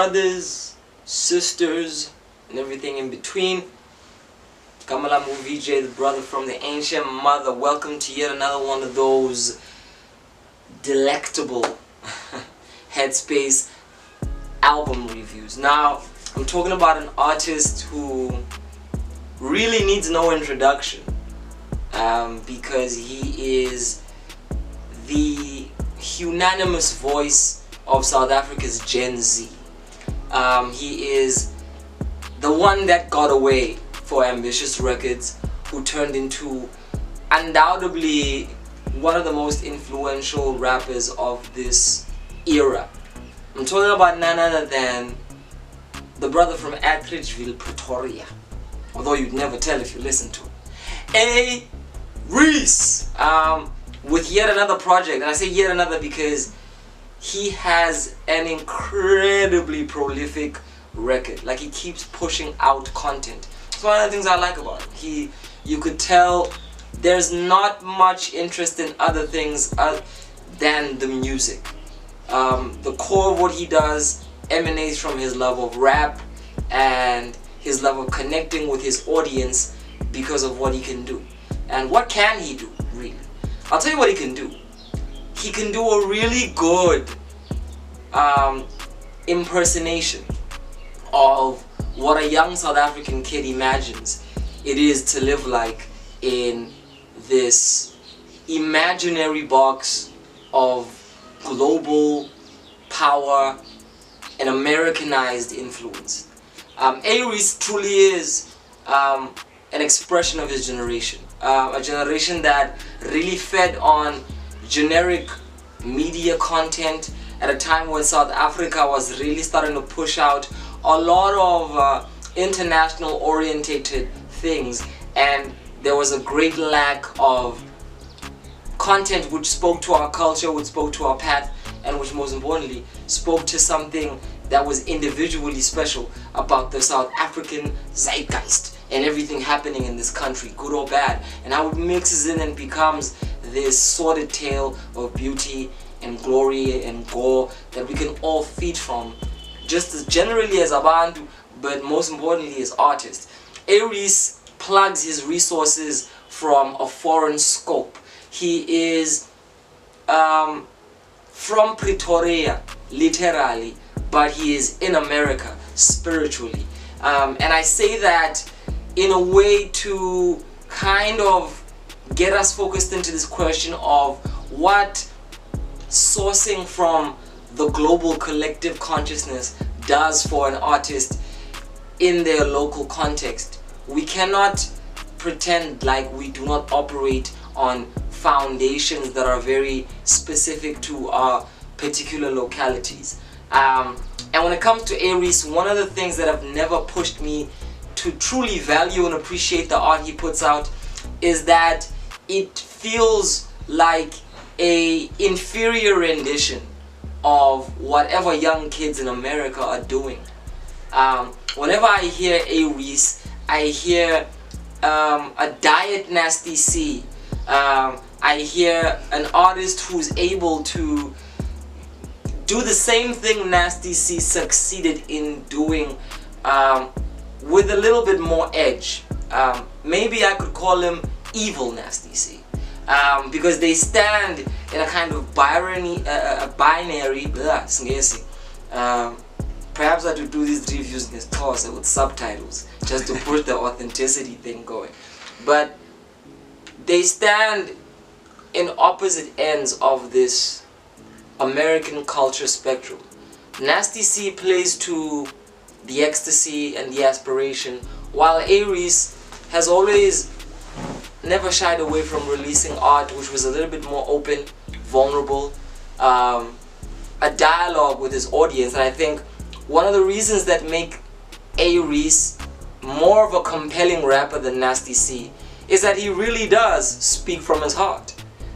brothers, sisters, and everything in between. Kamala Viwe, the brother from the ancient mother. Welcome to yet another one of those delectable Headspace album reviews. Now, I'm talking about an artist who really needs no introduction because he is the unanimous voice of South Africa's Gen Z. He is the one that got away for Ambitious Records, who turned into undoubtedly one of the most influential rappers of this era. I'm talking about none other than the brother from Atteridgeville, Pretoria, although you'd never tell if you listen to it. A-Reece, with yet another project, and I say yet another because he has an incredibly prolific record. Like, he keeps pushing out content. It's one of the things I like about him. You could tell there's not much interest in other things than the music. The core of what he does emanates from his love of rap and his love of connecting with his audience because of what he can do. And what can he do, really? I'll tell you what he can do. He can do a really good impersonation of what a young South African kid imagines it is to live like in this imaginary box of global power and Americanized influence. A-Reece truly is an expression of his generation. A generation that really fed on generic media content at a time when South Africa was really starting to push out a lot of international orientated things, and there was a great lack of content which spoke to our culture, which spoke to our path, and which most importantly spoke to something that was individually special about the South African zeitgeist and everything happening in this country, good or bad, and how it mixes in and becomes this sordid tale of beauty and glory and gore that we can all feed from, just as generally as Abantu, but most importantly as artists. A-Reece plugs his resources from a foreign scope. He is from Pretoria, literally, but he is in America, spiritually. And I say that in a way to kind of get us focused into this question of what sourcing from the global collective consciousness does for an artist in their local context. We cannot pretend like we do not operate on foundations that are very specific to our particular localities. And when it comes to A-Reece, one of the things that have never pushed me to truly value and appreciate the art he puts out is that it feels like a inferior rendition of whatever young kids in America are doing. Whenever I hear A-Reece, I hear a Diet Nasty C. I hear an artist who's able to do the same thing Nasty C succeeded in doing with a little bit more edge. Maybe I could call him Evil Nasty C. Because they stand in a kind of binary, perhaps I should do these reviews in Xhosa with subtitles just to push the authenticity thing going. But they stand in opposite ends of this American culture spectrum. Nasty C plays to the ecstasy and the aspiration, while A-Reece has always never shied away from releasing art which was a little bit more open, vulnerable, a dialogue with his audience. And I think one of the reasons that make A-Reece more of a compelling rapper than Nasty C is that he really does speak from his heart.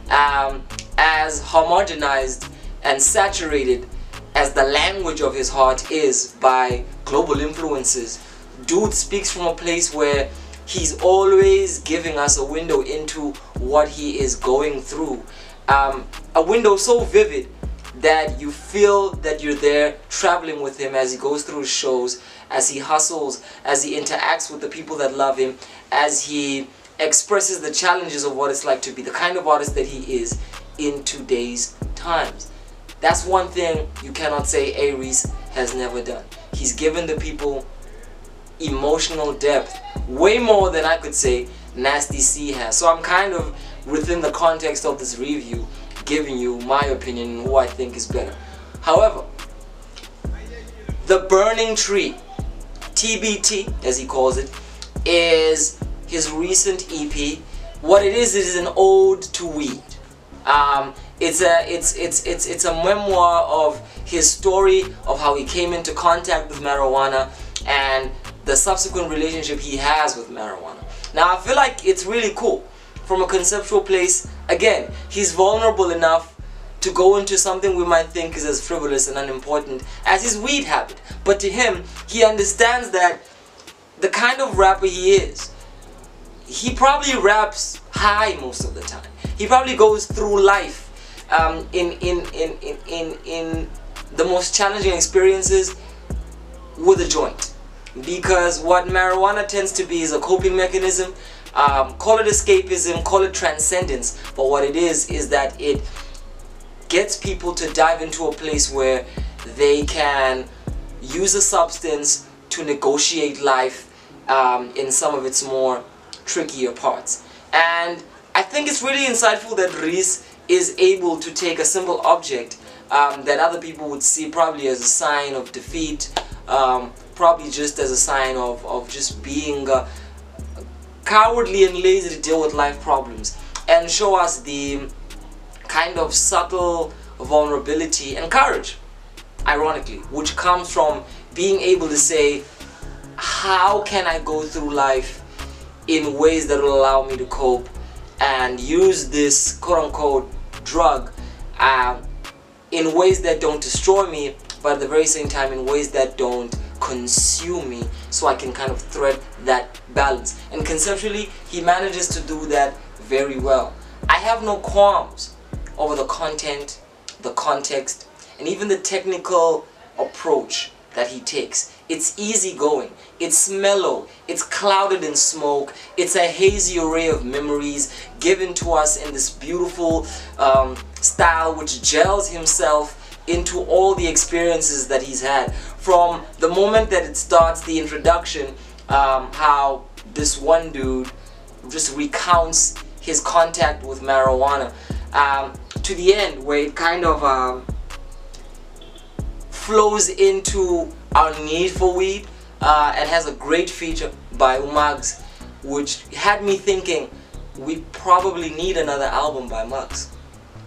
As homogenized and saturated as the language of his heart is by global influences, dude speaks from a place where he's always giving us a window into what he is going through. A window so vivid that you feel that you're there traveling with him as he goes through his shows, as he hustles, as he interacts with the people that love him, as he expresses the challenges of what it's like to be the kind of artist that he is in today's times. That's one thing you cannot say A-Reece has never done. He's given the people emotional depth, way more than I could say Nasty C has. So I'm kind of, within the context of this review, giving you my opinion on who I think is better. However, The Burning Tree, TBT as he calls it, is his recent EP. What it is an ode to weed. It's a memoir of his story of how he came into contact with marijuana and the subsequent relationship he has with marijuana. Now I feel like it's really cool from a conceptual place. Again, he's vulnerable enough to go into something we might think is as frivolous and unimportant as his weed habit. But to him, he understands that the kind of rapper he is, he probably raps high most of the time. He probably goes through life in the most challenging experiences with a joint. Because what marijuana tends to be is a coping mechanism. Call it escapism, call it transcendence, but what it is that it gets people to dive into a place where they can use a substance to negotiate life in some of its more trickier parts. And I think it's really insightful that Reece is able to take a simple object that other people would see probably as a sign of defeat, probably just as a sign of just being cowardly and lazy to deal with life problems, and show us the kind of subtle vulnerability and courage, ironically, which comes from being able to say, how can I go through life in ways that will allow me to cope and use this quote-unquote drug in ways that don't destroy me, but at the very same time in ways that don't consume me, so I can kind of thread that balance. And conceptually, he manages to do that very well. I have no qualms over the content, the context, and even the technical approach that he takes. It's easygoing, it's mellow, it's clouded in smoke, it's a hazy array of memories given to us in this beautiful style which gels himself into all the experiences that he's had. From the moment that it starts, the introduction, how this one dude just recounts his contact with marijuana, to the end where it kind of flows into our need for weed, and has a great feature by Muggs, which had me thinking we probably need another album by Muggs,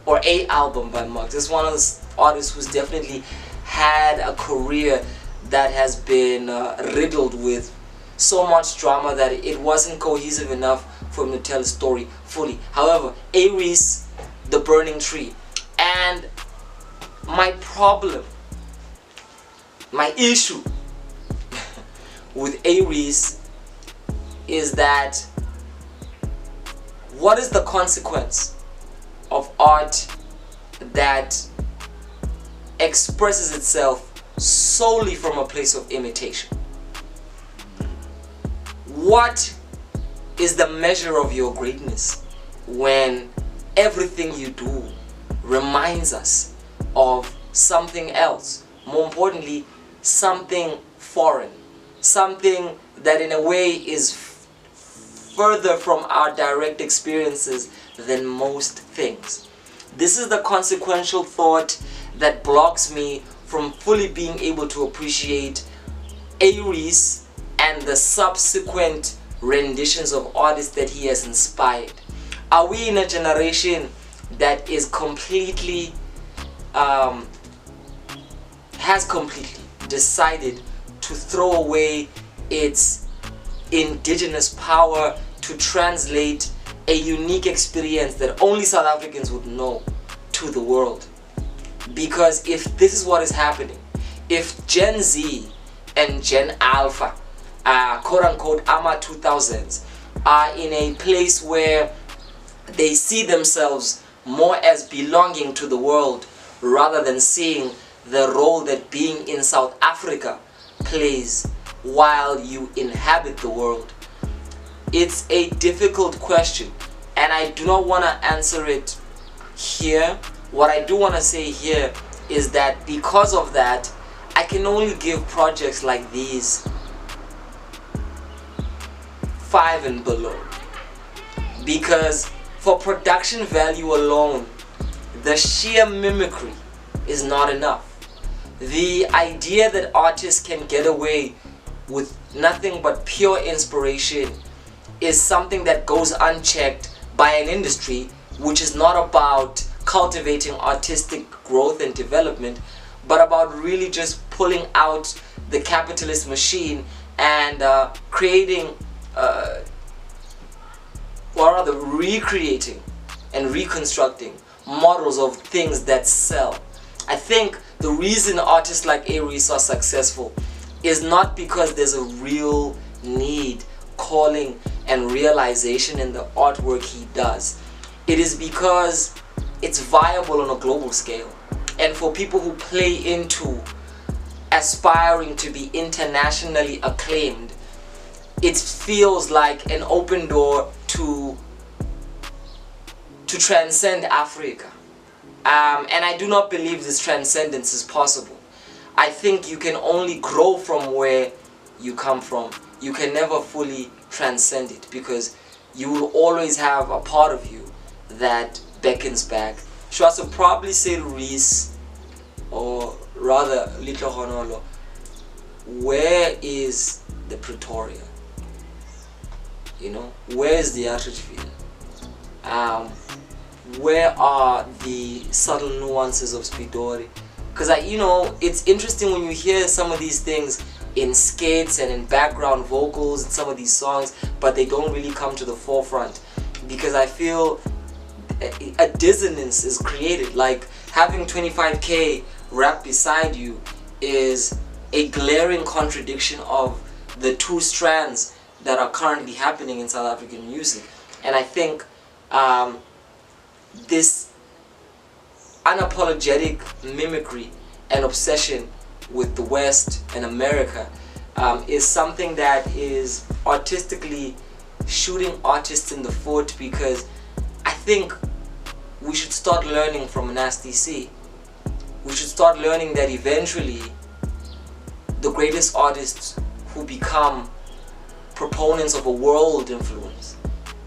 or a album by Muggs. It's one of those artists who's definitely had a career that has been riddled with so much drama that it wasn't cohesive enough for him to tell a story fully. However, A-Reece, The Burning Tree. And my problem, my issue with A-Reece is that what is the consequence of art that expresses itself solely from a place of imitation? What is the measure of your greatness when everything you do reminds us of something else? More importantly, something foreign, something that in a way is further from our direct experiences than most things. This is the consequential thought that blocks me from fully being able to appreciate A-Reece and the subsequent renditions of artists that he has inspired. Are we in a generation that is completely has completely decided to throw away its indigenous power to translate a unique experience that only South Africans would know to the world? Because if this is what is happening, if Gen Z and Gen Alpha, quote-unquote AMA 2000s, are in a place where they see themselves more as belonging to the world rather than seeing the role that being in South Africa plays while you inhabit the world? It's a difficult question, and I do not want to answer it here. What I do want to say here is that because of that, I can only give projects like these 5 and below, because for production value alone, the sheer mimicry is not enough. The idea that artists can get away with nothing but pure inspiration is something that goes unchecked by an industry which is not about cultivating artistic growth and development, but about really just pulling out the capitalist machine and creating, or rather recreating and reconstructing models of things that sell. I think the reason artists like A-Reece are successful is not because there's a real need, calling, and realization in the artwork he does. It is because it's viable on a global scale. And for people who play into aspiring to be internationally acclaimed, it feels like an open door to transcend Africa. And I do not believe this transcendence is possible. I think you can only grow from where you come from. You can never fully transcend it, because you will always have a part of you that beckons back. So I should probably say Reece, or rather Little Honolo, where is the Pretoria? You know, where is the Atteridgeville? Where are the subtle nuances of Spitori? Because you know, it's interesting when you hear some of these things in skits and in background vocals in some of these songs, but they don't really come to the forefront, because I feel a dissonance is created. Like having 25K rap beside you is a glaring contradiction of the two strands that are currently happening in South African music. And I think this unapologetic mimicry and obsession with the West and America is something that is artistically shooting artists in the foot, because I think we should start learning from Nasty C. We should start learning that eventually the greatest artists who become proponents of a world influence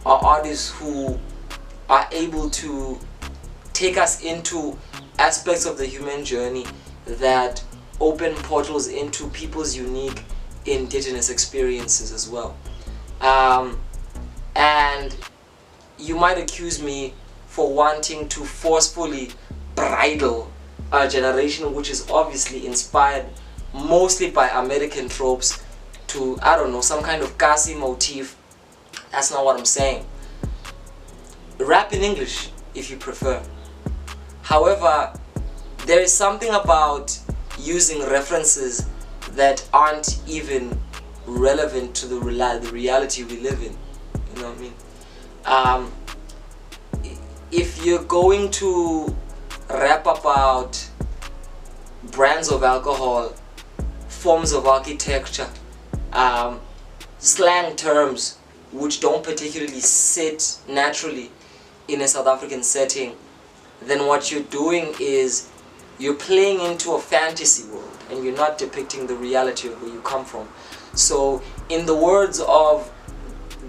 are artists who are able to take us into aspects of the human journey that open portals into people's unique indigenous experiences as well. And you might accuse me for wanting to forcefully bridle a generation which is obviously inspired mostly by American tropes to, I don't know, some kind of Kasi motif. That's not what I'm saying. Rap in English if you prefer. However, there is something about using references that aren't even relevant to the reality we live in. You know what I mean? If you're going to rap about brands of alcohol, forms of architecture, slang terms which don't particularly sit naturally in a South African setting, then what you're doing is you're playing into a fantasy world and you're not depicting the reality of where you come from. So in the words of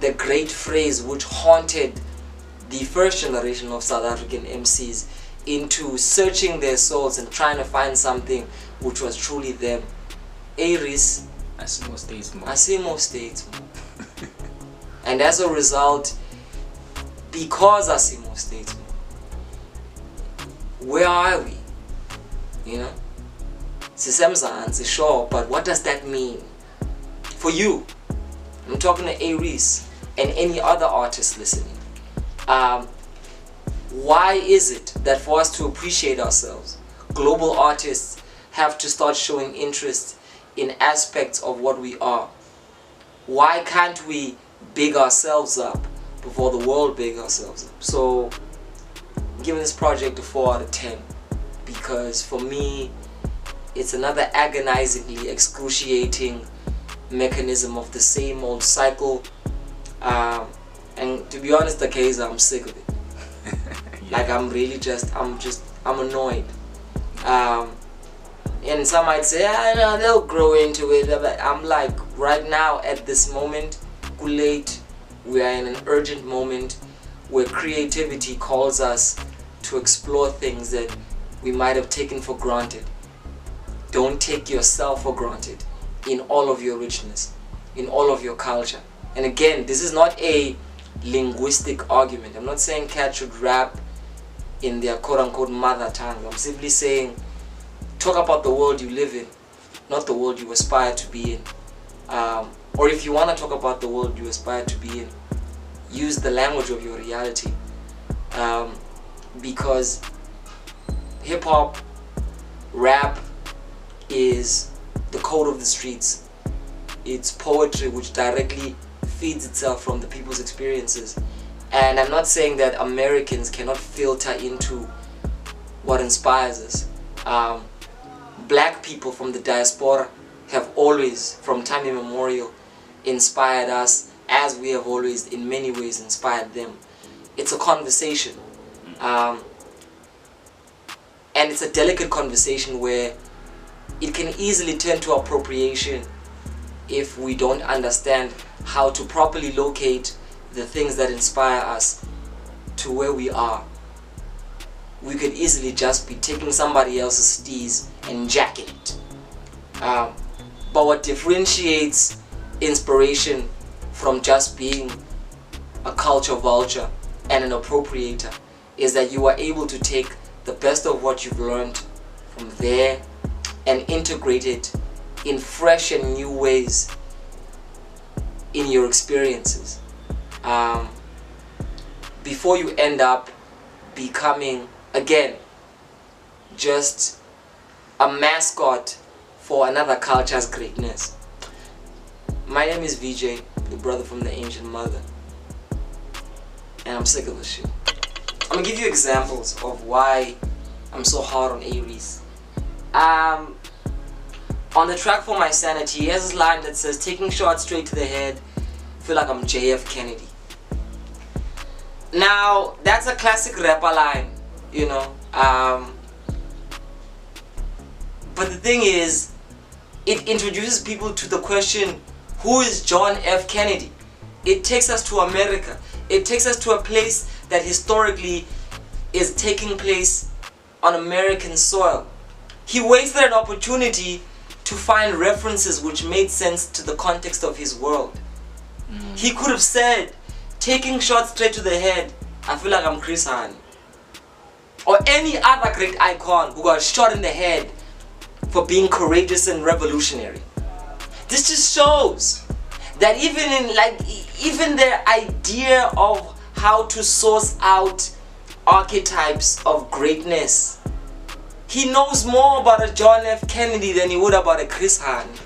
the great phrase which haunted the first generation of South African MCs into searching their souls and trying to find something which was truly them, A-Reece, Asimo Statesman. Asimo Statesman. And as a result, because Asimo Statesman, where are we? You know? Sisemzansi, sure, but what does that mean for you? I'm talking to A-Reece and any other artist listening. Why is it that for us to appreciate ourselves, global artists have to start showing interest in aspects of what we are? Why can't we big ourselves up before the world big ourselves up? So I'm giving this project a 4 out of 10. because for me it's another agonizingly excruciating mechanism of the same old cycle, and to be honest, the case, I'm sick of it. Yeah. Like I'm annoyed. And some might say, no, they'll grow into it, but I'm like, right now at this moment, too late. We are in an urgent moment where creativity calls us to explore things that we might have taken for granted. Don't take yourself for granted in all of your richness, in all of your culture. And again, this is not a linguistic argument. I'm not saying cats should rap in their quote-unquote mother tongue. I'm simply saying talk about the world you live in, not the world you aspire to be in. Or if you want to talk about the world you aspire to be in, use the language of your reality. Because hip-hop, rap is the code of the streets. It's poetry which directly feeds itself from the people's experiences. And I'm not saying that Americans cannot filter into what inspires us. Black people from the diaspora have always, from time immemorial, inspired us, as we have always in many ways inspired them. It's a conversation, and it's a delicate conversation where it can easily turn to appropriation if we don't understand how to properly locate the things that inspire us to where we are. We could easily just be taking somebody else's steez and jacking it. But what differentiates inspiration from just being a culture vulture and an appropriator is that you are able to take the best of what you've learned from there and integrate it in fresh and new ways in your experiences, before you end up becoming, again, just a mascot for another culture's greatness. My name is VJ, the brother from the ancient mother, and I'm sick of this shit. I'm gonna give you examples of why I'm so hard on A-Reece. On the track For My Sanity, he has this line that says, taking shots straight to the head, feel like I'm JF Kennedy. Now, that's a classic rapper line, you know. But the thing is, it introduces people to the question, who is John F. Kennedy? It takes us to America. It takes us to a place that historically is taking place on American soil. He wasted an opportunity to find references which made sense to the context of his world. He could have said, taking shots straight to the head, I feel like I'm Chris Hani. Or any other great icon who got shot in the head for being courageous and revolutionary. This just shows that even the idea of how to source out archetypes of greatness, he knows more about a John F. Kennedy than he would about a Chris Hani.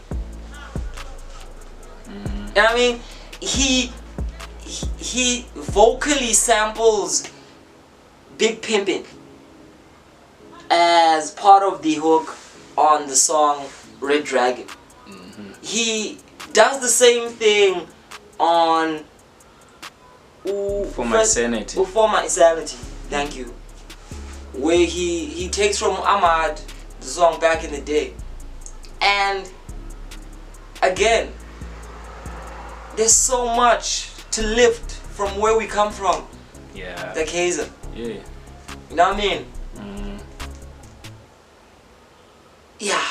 And I mean, he vocally samples Big Pimpin' as part of the hook on the song Red Dragon. He does the same thing on For My Sanity. For My Sanity, thank you. Where he takes from Ahmad the song Back in the Day. And again, there's so much to lift from where we come from. Yeah. The Kaiser. Yeah. You know what I mean? Yeah.